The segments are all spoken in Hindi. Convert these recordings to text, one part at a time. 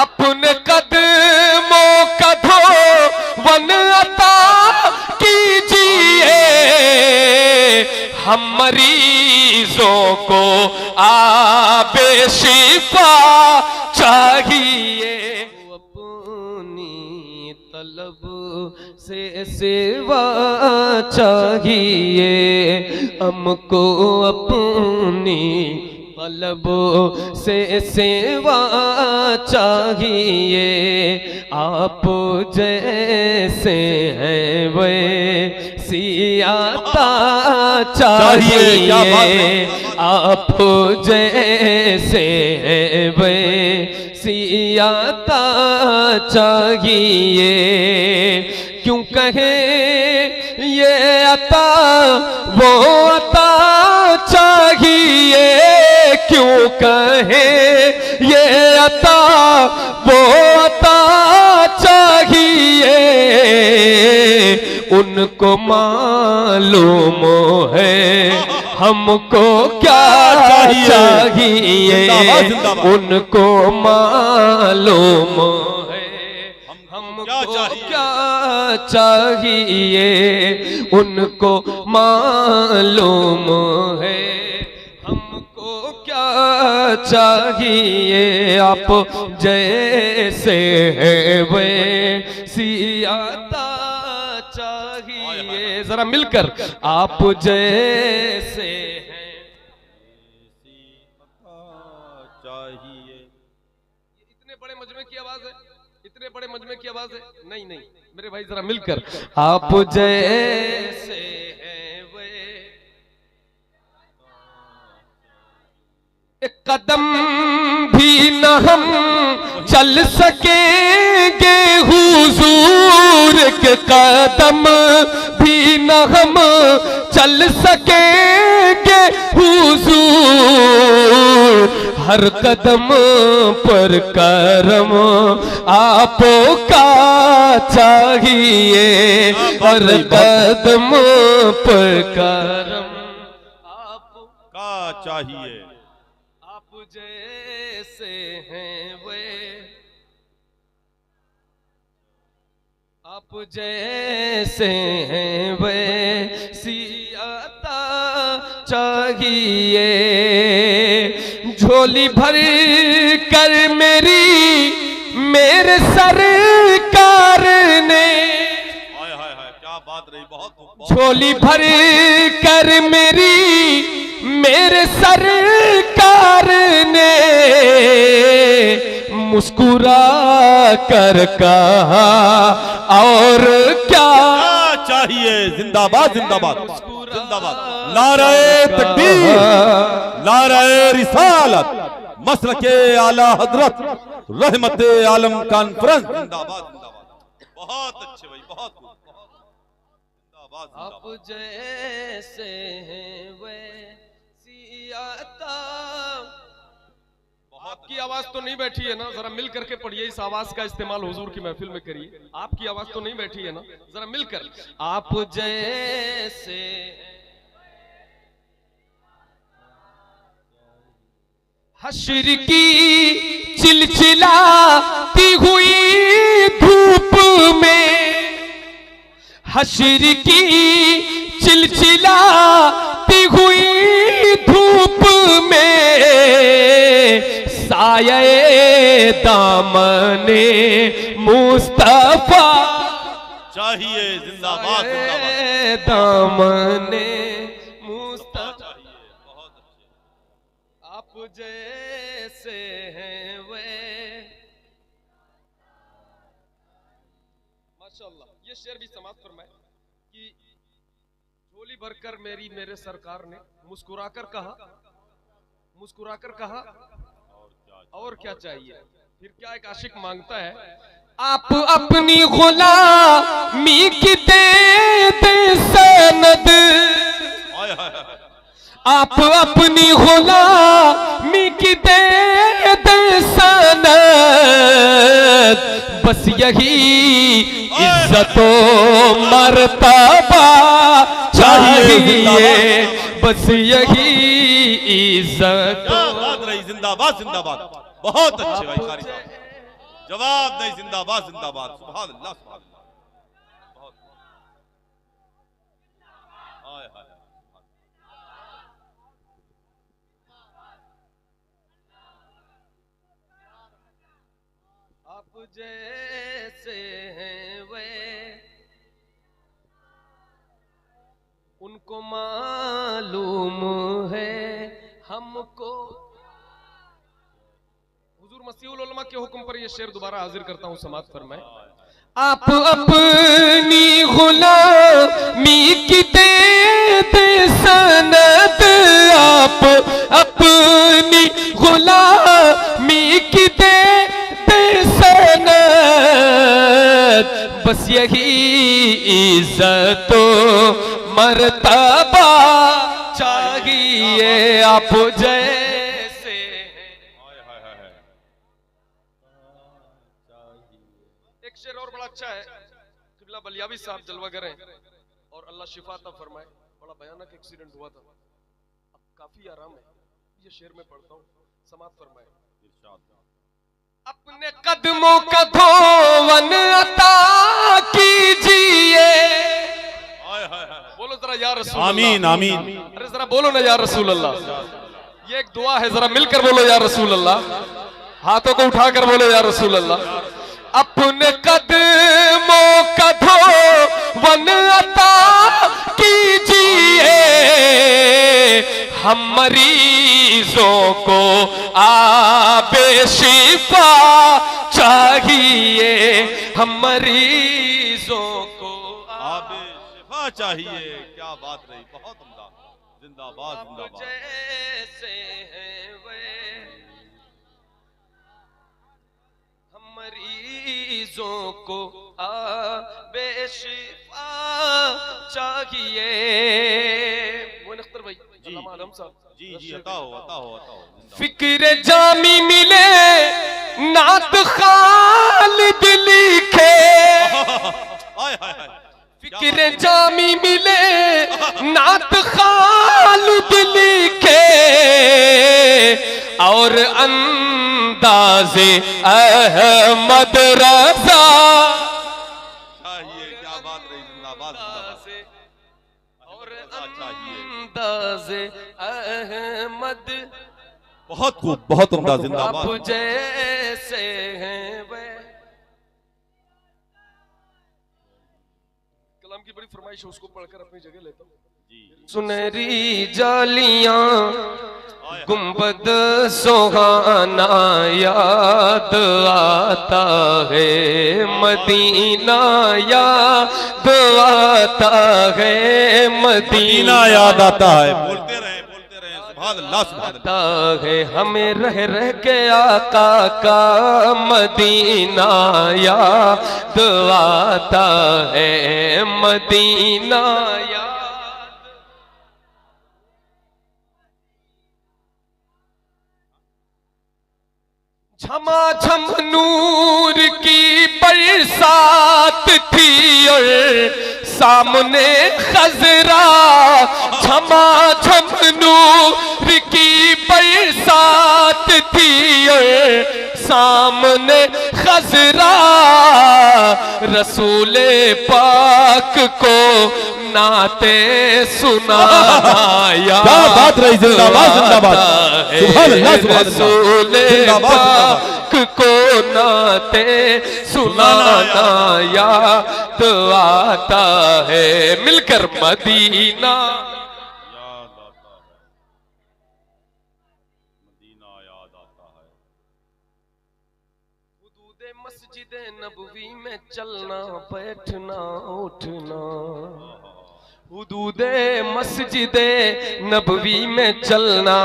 अपने कदमों का धोवन अता कीजिए, हम मरीजों को आबे शिफा चाहिए। अपनी तलब से सेवा चाहिए, हमको अपनी तलब से सेवा चाहिए। आप जैसे हैं वैसी आता चाहिए, आप जैसे हैं वैसी आता चाहिए। क्यों कहे ये अता वो अता चाहिए, क्यों कहे ये अता वो अता चाहिए। उनको मालूम है हमको क्या चाहिए, उनको मालूम है हमको क्या चाहिए, उनको मालूम है हमको क्या चाहिए। आप जैसे हैं वैसी आता चाहिए। जरा मिलकर आप जैसे हैं चाहिए। इतने बड़े मजमे की आवाज है, इतने बड़े मजमे की आवाज है। नहीं नहीं मेरे भाई जरा मिलकर आप जैसे हैं वे। एक कदम भी न हम चल सकेंगे हुजूर के, कदम भी न हम चल सकेंगे हुजूर। हर कदम पर करम आपका चाहिए, हर कदम पर करम आपका चाहिए। आप जैसे हैं वे, आप जैसे हैं वैसी आता चाहिए। झोली भर कर मेरे सरकार ने, हाय हाय हाय क्या बात रही, बहुत झोली भर कर मेरे सरकार ने मुस्कुरा कर कहा और क्या चाहिए। जिंदाबाद जिंदाबाद जिंदाबाद। नारे तकबीर, नारे रिसालत, मसलके आला हजरत, रहमते आलम कॉन्फ्रेंस। जिंदाबाद जिंदाबाद। बहुत अच्छे भाई, बहुत जिंदाबाद। आप जैसे हैं वैसी आता। आपकी आवाज तो नहीं बैठी है ना, जरा मिल करके पढ़िए। इस आवाज का इस्तेमाल हुजूर की महफिल में करिए। आपकी आवाज तो नहीं बैठी है ना, जरा मिलकर आप जैसे। हश्र की चिलचिलाती हुई धूप में, हश्र की चिलचिलाती हुई धूप में साये दामने मुस्तफा चाहिए। जिंदाबाद जिंदाबाद। दामने मुस्तफा। बहुत अच्छे। आप जैसे हैं वे। माशाअल्लाह। ये शेर भी समाप्त फरमाए कि झोली भरकर मेरे सरकार ने मुस्कुराकर कहा, मुस्कुराकर कहा और क्या चाहिए। फिर क्या एक आशिक मांगता है, आप अपनी गुलामी की दे सनद, आप अपनी गुलामी की दे सनद। बस यही इज्जतो मर्तबा चाहिए, बस यही इज्जत। जिंदाबाद जिंदाबाद। बहुत अच्छे भाई कारी साहब। जवाब नहीं, जिंदाबाद जिंदाबाद, सुभान अल्लाह सुभान अल्लाह। बहुत हाय हाय हाय। आप जैसे हैं वे उनको मालूम है हमको। हुजूर मसीहुल उलमा के हुक्म पर यह शेर दोबारा हाजिर करता हूं, समाअत फरमाएं। आप अपनी गुलामी की दे सनद, आप अपनी गुलामी की दे सनद, बस यही इज्जत मर्तबा चाहिए आप जैसे। एक शेर और बड़ा अच्छा है, किबला बलियावी साहब जलवा करें और अल्लाह शिफा अता फरमाए। बड़ा भयानक एक्सीडेंट हुआ था, अब काफी आराम है। ये शेर में पढ़ता हूँ, समाअत फरमाए। अपने कदमों का धोवन अता कीजिए। बोलो जरा या रसूल अल्लाह। आमीन आमीन। अरे जरा बोलो ना या रसूल अल्लाह। ये एक दुआ है, जरा मिलकर बोलो या रसूल अल्लाह। हाथों को उठाकर बोलो या रसूल अल्लाह। अपने कदमों का धोवन अता कीजिए, हम मरीजों को आबे शिफा चाहिए, हम मरीजों को आबे शिफा चाहिए। क्या बात रही, बहुत उम्दा, जिंदाबाद जिंदाबाद। जैसे हैं वे हम मरीजों को आबे शिफा चाहिए। वो नख्तर भाई जी आदम साहब, जी जी, अता हो अता हो अता हो। फिक्र जामी मिले नात खालिद लिखे। हाय हाय हाय। फिक्र जामी मिले नात खालिद लिखे, और अंदाज़े अहमद रज़ा चाहिए। क्या बात रही, जिंदाबाद जिंदाबाद। और अंदाज़े अहमद बहुत खूब, बहुत उम्दा, जिंदाबाद। आप जैसे हैं वे। कलाम की बड़ी फरमाइश है, उसको पढ़कर अपनी जगह लेता हूँ। सुनहरी जालियां गुंबद सुहाना याद आता है मदीना, याद आता है मदीना, याद आता है। बोलते रहे सुभान अल्लाह सुभान अल्लाह। आता है हमें रह रह के आका का मदीना, याद आता है मदीना, याद। झमाझम नूर की बरसात थी और सामने खजरा, झमाझम नूर की बरसात थी और सामने खजरा, रसूले पाक को नाते सुनाना, क्या बात रही, जिंदाबाद जिंदाबाद, सुभान अल्लाह सुभान अल्लाह, पाक को नाते सुनाना याद आता है, मिलकर मदीना याद आता है, मदीना याद आता है। हुदूद मस्जिद नबवी में चलना बैठना उठना, हुदूद मस्जिद नबवी में चलना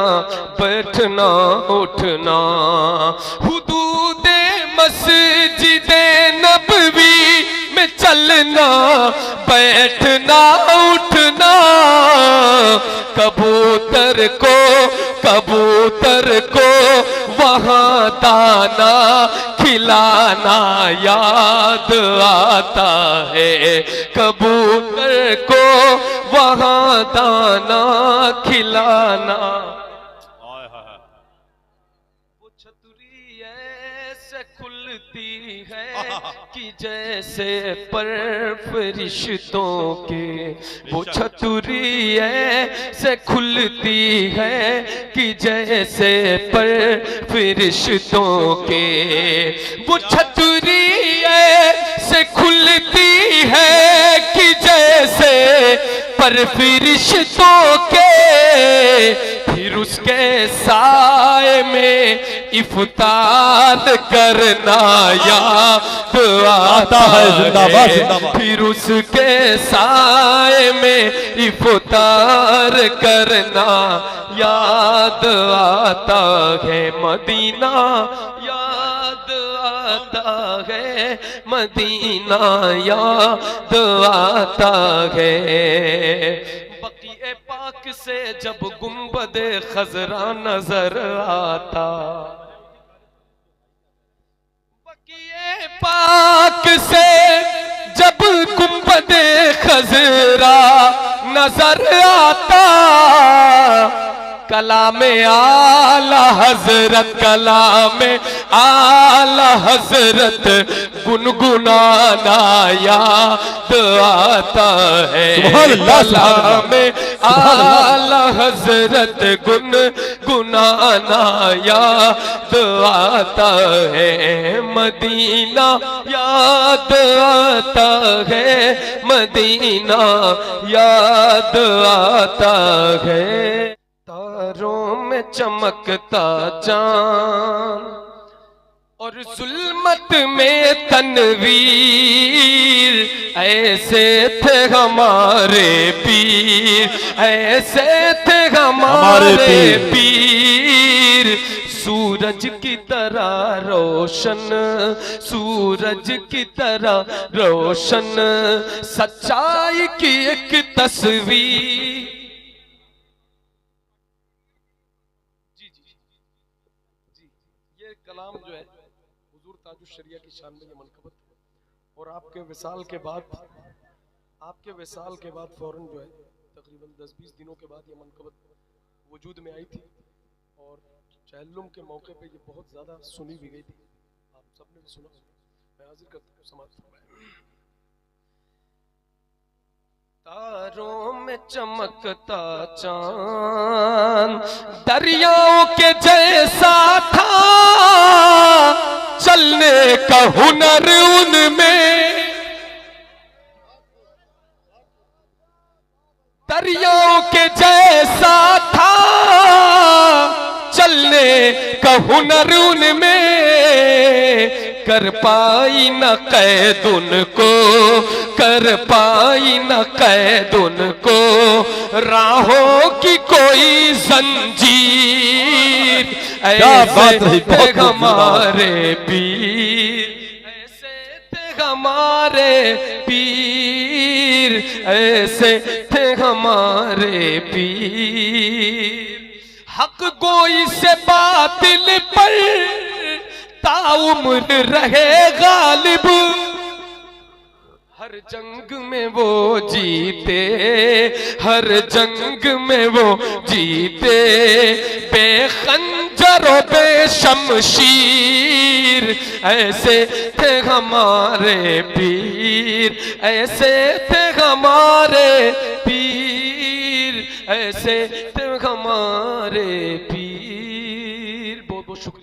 बैठना उठना, हुदूद मस्जिद नबवी में चलना बैठना उठना, कबूतर को वहाँ दाना खिलाना याद आता है, कबूतर को वहाँ दाना खिलाना। वो छतरी ऐसे खुल खुलती है कि जैसे पर फरिश्तों के, वो छतरी से खुलती है कि जैसे पर फरिश्तों के, वो छतरी से खुलती है कि जैसे पर फरिश्तों के, फिर उसके साए में इफ्तार करना याद आता है, जिंदाबाद जिंदाबाद। फिर उसके साए में इफ्तार करना याद आता है, मदीना याद आता है, मदीना याद आता है। बक़ीए पाक से जब गुंबदे खजरा नजर आता, बक़ीए पाक से जब गुंबदे खजरा नजर आता, कलामे आला हजरत, कलामे आला हजरत गुनगुनाना याद आता है, कलामे आला हजरत गुनगुनाना याद आता है, मदीना याद आता है, मदीना याद आता है। तारों में चमकता चांद और जुल्मत में तनवीर, ऐसे थे हमारे पीर, ऐसे थे हमारे पीर। सूरज की तरह रोशन, सूरज की तरह रोशन, सच्चाई की एक तस्वीर। कलाम जो है हुजूर ताजुश शरिया की शान में ये मनकबत, और आपके विसाल के बाद फौरन जो है तकरीबन 10-20 दिनों के बाद ये मनकबत वजूद में आई थी, और चहल्लुम के मौके पे ये बहुत ज़्यादा सुनी भी गई थी, आप सबने भी सुना। मैं हाजिर करता हूँ समाज। तारों में चमकता चांद दरियाओं के जैसा था, चलने का हुनर उनमें, दरियाओं के जैसा था, चलने का हुनर उनमें, कर पाई न कैद उनको, कर पाई न कैद उनको, राहों की कोई जंजीर, ऐसे थे हमारे पीर, ऐसे थे हमारे पीर, ऐसे थे हमारे पीर। हक गोई से बातिल पर ताउम्र रहे गालिब, हर जंग में वो जीते, हर जंग में वो जीते, बेखंजर और बेशमशीर, ऐसे थे हमारे पीर, ऐसे थे हमारे पीर, ऐसे थे हमारे पीर।